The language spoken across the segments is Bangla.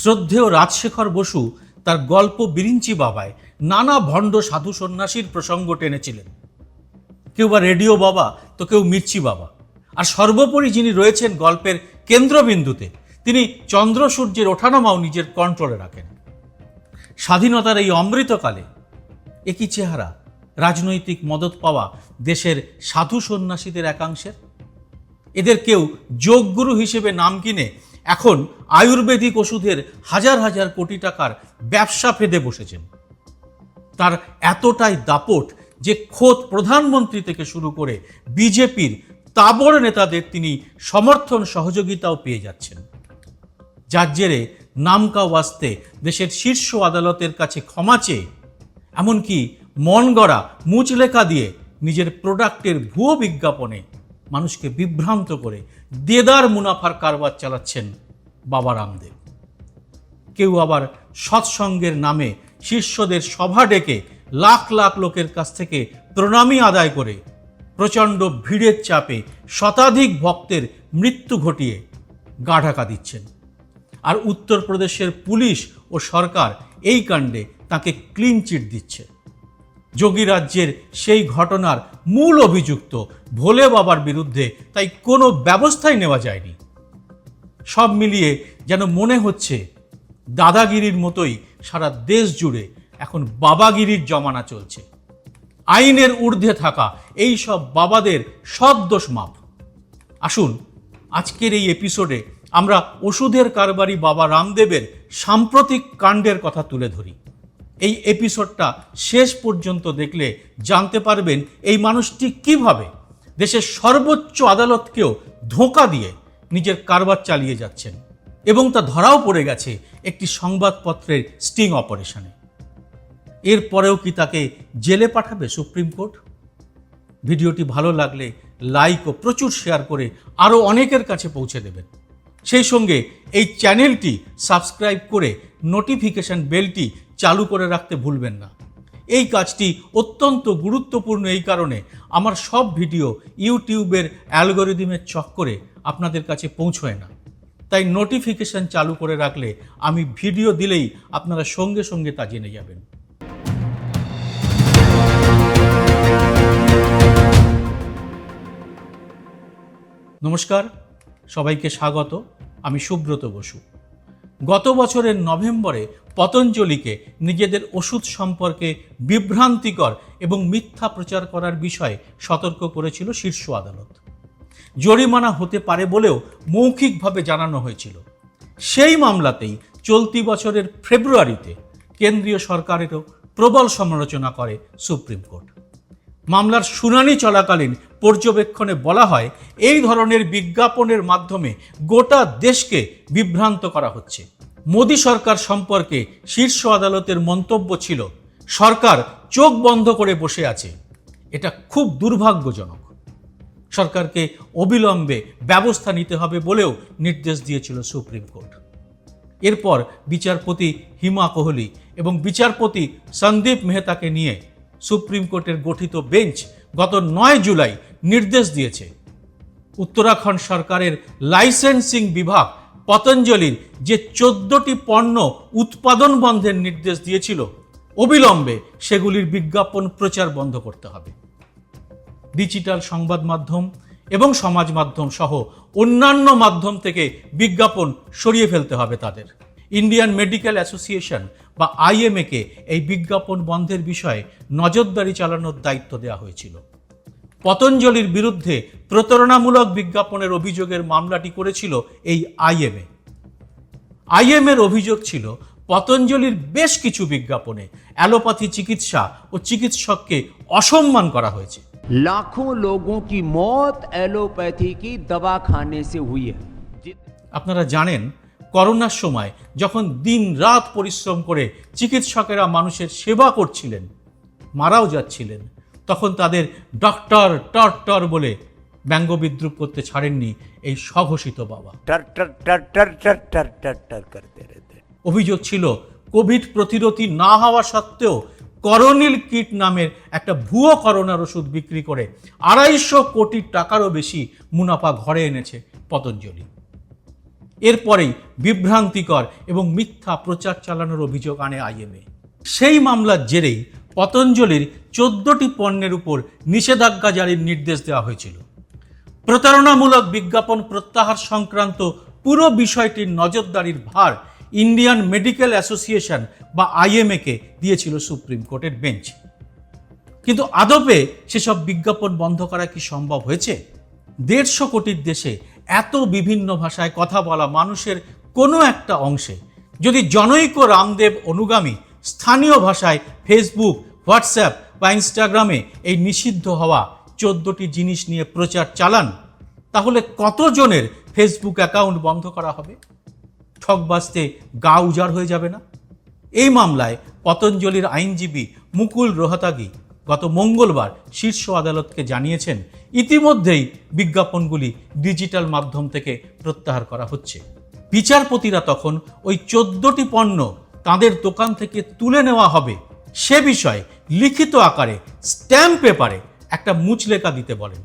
শ্রদ্ধেয় রাজশেখর বসু তার গল্প বিরিঞ্চি বাবায় নানা ভণ্ড সাধু সন্ন্যাসীর প্রসঙ্গ টেনেছিলেন। কেউ বা রেডিও বাবা, তো কেউ মির্চি বাবা। আর সর্বোপরি যিনি রয়েছেন গল্পের কেন্দ্রবিন্দুতে, তিনি চন্দ্র সূর্যের ওঠানামাও নিজের কন্ট্রোলে রাখেন। স্বাধীনতার এই অমৃতকালে একই চেহারা রাজনৈতিক মদত পাওয়া দেশের সাধু সন্ন্যাসীদের একাংশের। এদের কেউ যোগগুরু হিসেবে নাম কিনে এখন আয়ুর্বেদিক ওষুধের হাজার হাজার কোটি টাকার ব্যবসা ফেদে বসেছেন। তার এতটাই দাপট যে খোদ প্রধানমন্ত্রী থেকে শুরু করে বিজেপির তাবড় নেতাদের তিনি সমর্থন সহযোগিতাও পেয়ে যাচ্ছেন, যার জেরে নামকা ওয়াস্তে দেশের শীর্ষ আদালতের কাছে ক্ষমা চেয়ে, এমনকি মন গড়া মুচলেখা দিয়ে নিজের প্রোডাক্টের ভুয়ো বিজ্ঞাপনে মানুষকে বিভ্রান্ত করে দেদার মুনাফার কারবার চালাচ্ছেন বাবা রামদেব। কেউ আবার সৎসঙ্গের নামে শিষ্যদের সভা ডেকে লাখ লাখ লোকের কাছ থেকে প্রণামী আদায় করে প্রচণ্ড ভিড়ের চাপে শতাধিক ভক্তের মৃত্যু ঘটিয়ে গা ঢাকা দিচ্ছেন। আর উত্তরপ্রদেশের পুলিশ ও সরকার এই কাণ্ডে তাকে ক্লিন চিট দিচ্ছে। যোগী রাজ্যের সেই ঘটনার মূল অভিযুক্ত ভোলে বাবার বিরুদ্ধে তাই কোনো ব্যবস্থাই নেওয়া যায়নি। সব মিলিয়ে যেন মনে হচ্ছে দাদাগিরির মতোই সারা দেশ জুড়ে এখন বাবাগিরির জমানা চলছে। আইনের ঊর্ধ্বে থাকা এই সব বাবাদের সব দোষ মাপ। আসুন আজকের এই এপিসোডে আমরা ওষুধের কারবারি বাবা রামদেবের সাম্প্রতিক কাণ্ডের কথা তুলে ধরি। এই এপিসোডটা শেষ পর্যন্ত দেখলে জানতে পারবেন এই মানুষটি কিভাবে দেশের সর্বোচ্চ আদালতকেও ধোঁকা দিয়ে নিজের কারবার চালিয়ে যাচ্ছেন, এবং তা ধরাও পড়ে গেছে একটি সংবাদপত্রের স্টিং অপারেশনে। এরপরেও কি তাকে জেলে পাঠাবে সুপ্রিম কোর্ট? ভিডিওটি ভালো লাগলে লাইক ও প্রচুর শেয়ার করে আরও অনেকের কাছে পৌঁছে দেবেন। সেই সঙ্গে এই চ্যানেলটি সাবস্ক্রাইব করে নোটিফিকেশন বেলটি চালু করে রাখতে ভুলবেন না। এই কাজটি অত্যন্ত গুরুত্বপূর্ণ এই কারণে আমার সব ভিডিও ইউটিউবের অ্যালগরিদমের চক্করে আপনাদের কাছে পৌঁছয় না। তাই নোটিফিকেশন চালু করে রাখলে আমি ভিডিও দিলেই আপনারা সঙ্গে সঙ্গে তা জেনে যাবেন। নমস্কার, সবাইকে স্বাগত। আমি সুব্রত বসু। গত বছরের নভেম্বরে পতঞ্জলিকে নিজেদের ওষুধ সম্পর্কে বিভ্রান্তিকর এবং মিথ্যা প্রচার করার বিষয়ে সতর্ক করেছিল শীর্ষ আদালত। জরিমানা হতে পারে বলেও মৌখিকভাবে জানানো হয়েছিল। সেই মামলাতেই চলতি বছরের ফেব্রুয়ারিতে কেন্দ্রীয় সরকারেরও প্রবল সমালোচনা করে সুপ্রিম কোর্ট। মামলার শুনানি চলাকালীন পর্যবেক্ষণে বলা হয়, এই ধরনের বিজ্ঞাপনের মাধ্যমে গোটা দেশকে বিভ্রান্ত করা হচ্ছে। মোদী সরকার সম্পর্কে শীর্ষ আদালতের মন্তব্য ছিল, সরকার চোখ বন্ধ করে বসে আছে। এটা খুব দুর্ভাগ্যজনক। সরকারকে অবিলম্বে ব্যবস্থা নিতে হবে বলেও নির্দেশ দিয়েছিল সুপ্রিম কোর্ট। এরপর বিচারপতি হিমা কোহলি এবং বিচারপতি সন্দীপ মেহতাকে নিয়ে সুপ্রিম কোর্টের গঠিত বেঞ্চ গত 9 জুলাই নির্দেশ দিয়েছে, উত্তরাখণ্ড সরকারের লাইসেন্সিং বিভাগ পতঞ্জলির যে 14টি পণ্য উৎপাদন বন্ধের নির্দেশ দিয়েছিল, অবিলম্বে সেগুলির বিজ্ঞাপন প্রচার বন্ধ করতে হবে। ডিজিটাল সংবাদ মাধ্যম এবং সমাজ মাধ্যম সহ অন্যান্য মাধ্যম থেকে বিজ্ঞাপন সরিয়ে ফেলতে হবে তাদের। ইন্ডিয়ান মেডিকেল অ্যাসোসিয়েশন বা IMA-কে এই বিজ্ঞাপন বন্ধের বিষয়ে নজরদারি চালানোর দায়িত্ব দেওয়া হয়েছিল। পতঞ্জলির বিরুদ্ধে প্রতারণামূলক বিজ্ঞাপনের অভিযোগের মামলাটি করেছিল এই IMA। IMA-র অভিযোগ ছিল, পতঞ্জলির বেশ কিছু বিজ্ঞাপনে অ্যালোপ্যাথি চিকিৎসা ও চিকিৎসককে অসম্মান করা হয়েছে। लाखों लोगों की मौत एलोपैथी की दवा खाने से हुई है। আপনারা জানেন, করোনার সময় যখন দিন রাত পরিশ্রম করে চিকিৎসকেরা মানুষের সেবা করছিলেন, মারাও যাচ্ছিলেন, তখন তাদের ডক্টর টর বলে ব্যঙ্গ বিদ্রুপ করতে ছাড়েননি এই স্বঘোষিত বাবা। অভিযোগ ছিল, কোভিড প্রতিরোধী না হওয়া সত্ত্বেও করোনিল কিট নামের একটা ভুয়ো করোনার ওষুধ বিক্রি করে 250 কোটি টাকারও বেশি মুনাফা ঘরে এনেছে পতঞ্জলি। এরপরেই বিভ্রান্তিকর এবং মিথ্যা প্রচার চালানোর অভিযোগ আনে আইএমএ। সেই মামলার জেরেই পতঞ্জলির 14টি পণ্যের উপর নিষেধাজ্ঞা জারির নির্দেশ দেওয়া হয়েছিল। প্রতারণামূলক বিজ্ঞাপন প্রত্যাহার সংক্রান্ত পুরো বিষয়টির নজরদারির ভার ইন্ডিয়ান মেডিকেল অ্যাসোসিয়েশন বা আইএমএ-কে দিয়েছিল সুপ্রিম কোর্টের বেঞ্চ। কিন্তু আদপে সেসব বিজ্ঞাপন বন্ধ করা কি সম্ভব হয়েছে? 150 কোটির দেশে এত বিভিন্ন ভাষায় কথা বলা মানুষের কোনো একটা অংশে যদি জনৈক রামদেব অনুগামী স্থানীয় ভাষায় ফেসবুক, হোয়াটসঅ্যাপ বা ইনস্টাগ্রামে এই নিষিদ্ধ হওয়া 14টি জিনিস নিয়ে প্রচার চালান, তাহলে কতজনের ফেসবুক অ্যাকাউন্ট বন্ধ করা হবে? ঠকবাজতে গা উজাড় হয়ে যাবে না? এই মামলায় পতঞ্জলির আইনজীবী মুকুল রোহতাগি গত মঙ্গলবার শীর্ষ আদালতকে জানিয়েছেন ইতিমধ্যেই বিজ্ঞাপনগুলি ডিজিটাল মাধ্যম থেকে প্রত্যাহার করা হচ্ছে। বিচারপতিরা তখন ওই 14টি পণ্য তাদের দোকান থেকে তুলে নেওয়া হবে সে বিষয়ে লিখিত আকারে স্ট্যাম্প পেপারে একটা মুচলেখা দিতে বলেন।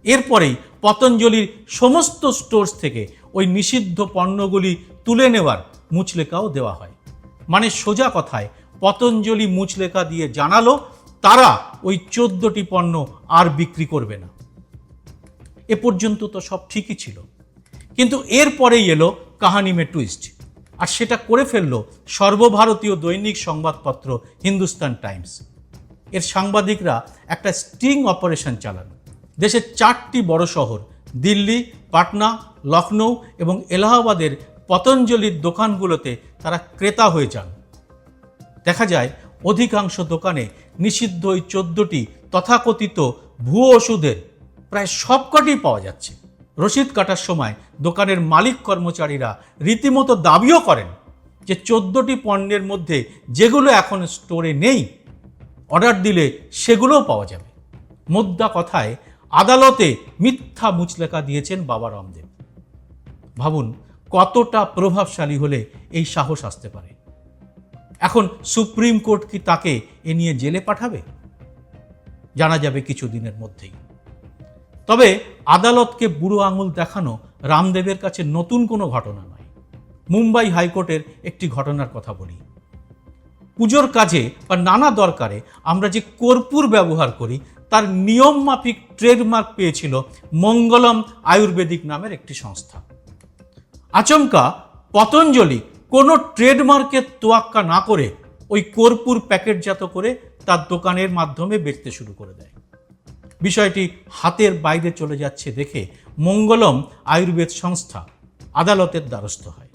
এরপরেই পতঞ্জলির সমস্ত স্টোর্স থেকে ওই নিষিদ্ধ পণ্যগুলি তুলে নেওয়ার মুচলেখাও দেওয়া হয়। মানে সোজা কথায় পতঞ্জলি মুচলেখা দিয়ে জানালো তারা ওই 14টি পণ্য আর বিক্রি করবে না। এ পর্যন্ত তো সব ঠিকই ছিল, কিন্তু এরপরেই এলো কাহানি মে টুইস্ট, আর সেটা করে ফেললো সর্বভারতীয় দৈনিক সংবাদপত্র হিন্দুস্তান টাইমস। এর সাংবাদিকরা একটা স্টিং অপারেশন চালান। দেশের 4টি বড় শহর দিল্লি, পাটনা, লখনৌ এবং এলাহাবাদের পতঞ্জলির দোকানগুলোতে তারা ক্রেতা হয়ে যান। দেখা যায় অধিকাংশ দোকানে নিষিদ্ধ ওই 14টি তথাকথিত ভুয়ো ওষুধের প্রায় সবকটি পাওয়া যাচ্ছে। রসিদ কাটার সময় দোকানের মালিক কর্মচারীরা রীতিমতো দাবিও করেন যে 14টি পণ্যের মধ্যে যেগুলো এখন স্টোরে নেই, অর্ডার দিলে সেগুলোও পাওয়া যাবে। মোদ্দা কথায় আদালতে মিথ্যা মুচলেখা দিয়েছেন বাবা রামদেব। ভাবুন কতটা প্রভাবশালী হলে এই সাহস আসতে পারে। এখন সুপ্রিম কোর্ট কি তাকে এ নিয়ে জেলে পাঠাবে? জানা যাবে কিছুদিনের মধ্যেই। তবে আদালতকে বুড়ো আঙুল দেখানো রামদেবের কাছে নতুন কোনো ঘটনা নয়। মুম্বাই হাইকোর্টের একটি ঘটনার কথা বলি। পুজোর কাজে বা নানা দরকারে আমরা যে কর্পূর ব্যবহার করি তার নিয়ম মাফিক ট্রেডমার্ক পেয়েছিল মঙ্গলম আয়ুর্বেদিক নামের একটি সংস্থা। আচমকা পতঞ্জলি কোনো ট্রেডমার্কের তোয়াক্কা না করে ওই কর্পূর প্যাকেটজাত করে তার দোকানের মাধ্যমে বেচতে শুরু করে দেয়। বিষয়টি হাতের বাইরে চলে যাচ্ছে দেখে মঙ্গলম আয়ুর্বেদ সংস্থা আদালতের দ্বারস্থ হয়।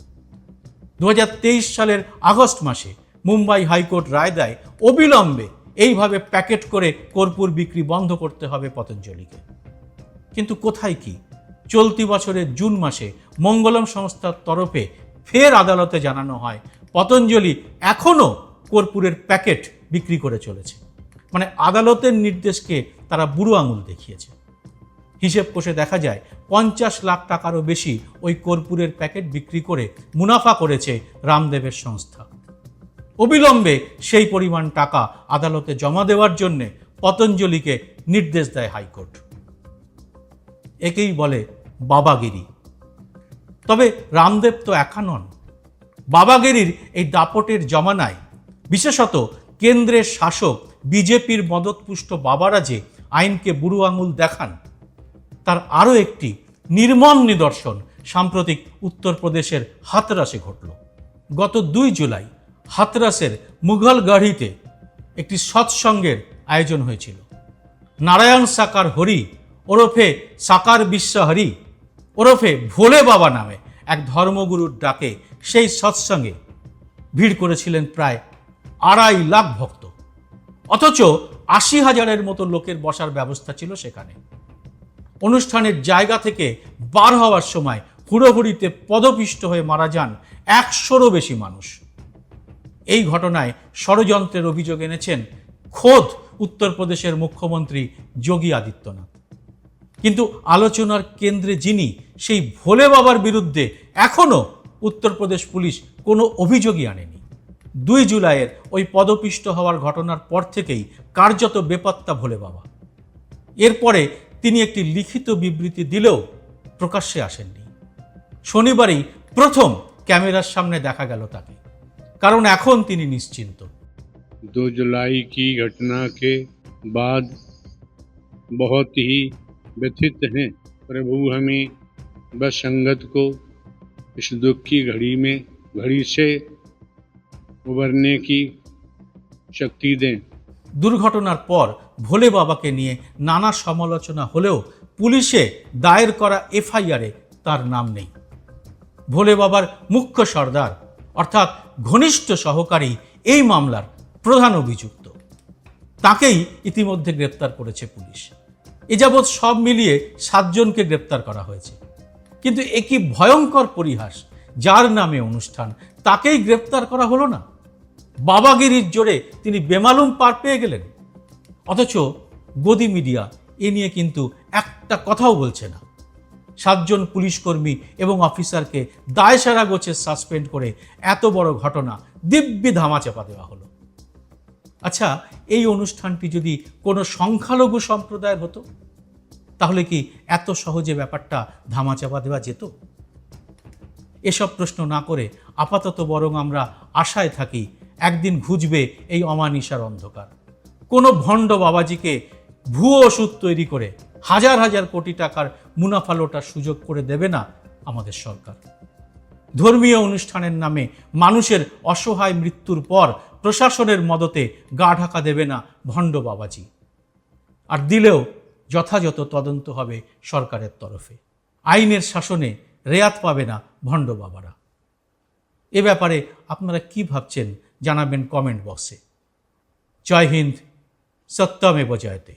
2023 সালের আগস্ট মাসে মুম্বাই হাইকোর্ট রায় দেয় অবিলম্বে এইভাবে প্যাকেট করে কর্পূর বিক্রি বন্ধ করতে হবে পতঞ্জলিকে। কিন্তু কোথায় কি, চলতি বছরের জুন মাসে মঙ্গলম সংস্থার তরফে ফের আদালতে জানানো হয় পতঞ্জলি এখনও কর্পূরের প্যাকেট বিক্রি করে চলেছে। মানে আদালতের নির্দেশকে তারা বুড়ো আঙুল দেখিয়েছে। হিসেব কষে দেখা যায় 50 লাখ টাকারও বেশি ওই কর্পূরের প্যাকেট বিক্রি করে মুনাফা করেছে রামদেবের সংস্থা। অবিলম্বে সেই পরিমাণ টাকা আদালতে জমা দেওয়ার জন্য পতঞ্জলিকে নির্দেশ দেয় হাইকোর্ট। একেই বলে বাবাগিরি। তবে রামদেব তো একা নন। বাবাগিরির এই দাপটের জমানায় বিশেষত কেন্দ্রের শাসক বিজেপির মদতপুষ্ট বাবারা যে আইনকে বুড়ো আঙুল দেখান, তার আরও একটি নির্মম নিদর্শন সাম্প্রতিক উত্তরপ্রদেশের হাতরাসে ঘটল। গত 2 জুলাই হাতরাসের মুঘলগড়িতে একটি সৎসঙ্গের আয়োজন হয়েছিল। নারায়ণ সাকার হরি ওরফে সাকার বিশ্বহরি ওরফে ভোলে বাবা নামে এক ধর্মগুরুর ডাকে সেই সৎসঙ্গে ভিড় করেছিলেন প্রায় 2.5 লাখ ভক্ত। অথচ 80,000-এর মতো লোকের বসার ব্যবস্থা ছিল সেখানে। অনুষ্ঠানের জায়গা থেকে বার হওয়ার সময় হুড়োহুড়িতে পদপিষ্ট হয়ে মারা যান 100-রও বেশি মানুষ। এই ঘটনায় ষড়যন্ত্রের অভিযোগ এনেছেন খোদ উত্তরপ্রদেশের মুখ্যমন্ত্রী যোগী আদিত্যনাথ। কিন্তু আলোচনার কেন্দ্রে যিনি, সেই ভোলে বাবার বিরুদ্ধে এখনও উত্তরপ্রদেশ পুলিশ কোনো অভিযোগই আনেনি। 2 জুলাইয়ের ওই পদপিষ্ট হওয়ার ঘটনার পর থেকেই কার্যত বেপাত্তা ভোলে বাবা। এরপরে তিনি একটি লিখিত বিবৃতি দিলেও প্রকাশ্যে আসেননি। শনিবারই প্রথম ক্যামেরার সামনে দেখা গেল তাকে, কারণ এখন তিনি নিশ্চিন্ত। 2 जुलाई की घटना के बाद बहुत ही व्यथित हैं। प्रभु हमें बस संगत को इस दुख की घड़ी से उबरने की शक्ति दें। দুর্ঘটনার পর ভোলে বাবাকে নিয়ে নানা সমালোচনা হলেও পুলিশে দায়ের করা এফআইআরে তার নাম নেই। ভোলে বাবার মুখ্য সর্দার অর্থাৎ ঘনিষ্ঠ সহকারী এই মামলার প্রধান অভিযুক্ত। তাকেই ইতিমধ্যে গ্রেপ্তার করেছে পুলিশ। এ যাবৎ সব মিলিয়ে 7 জনকে গ্রেপ্তার করা হয়েছে। কিন্তু এ কি ভয়ঙ্কর পরিহাস, যার নামে অনুষ্ঠান তাকেই গ্রেপ্তার করা হলো না। বাবাগিরির জোরে তিনি বেমালুম পার পেয়ে গেলেন। অথচ গদি মিডিয়া এ নিয়ে কিন্তু একটা কথাও বলছে না। 7 জন পুলিশকর্মী এবং অফিসারকে দায়সারা গোছে সাসপেন্ড করে এত বড় ঘটনা দিব্যি ধামাচাপা দেওয়া হলো। আচ্ছা, এই অনুষ্ঠানটি যদি কোনো সংখ্যালঘু সম্প্রদায়ের হতো, তাহলে কি এত সহজে ব্যাপারটা ধামাচাপা দেওয়া যেত? এসব প্রশ্ন না করে আপাতত বরং আমরা আশায় থাকি একদিন ঘুচবে এই অমানিসার অন্ধকার। কোনো ভণ্ড বাবাজিকে ভুয়ো ওষুধ তৈরি করে হাজার হাজার কোটি টাকার মুনাফা লোটার সুযোগ করে দেবে না আমাদের সরকার। ধর্মীয় অনুষ্ঠানের নামে মানুষের অসহায় মৃত্যুর পর প্রশাসনের মদতে গা ঢাকা দেবে না ভণ্ড বাবাজি। আর দিলেও যথাযথ তদন্ত হবে সরকারের তরফে। আইনের শাসনে রেয়াত পাবে না ভণ্ড বাবারা। এ ব্যাপারে আপনারা কি ভাবছেন জানাবেন কমেন্ট বক্সে। জয় হিন্দ, সত্যমেব জয়তে।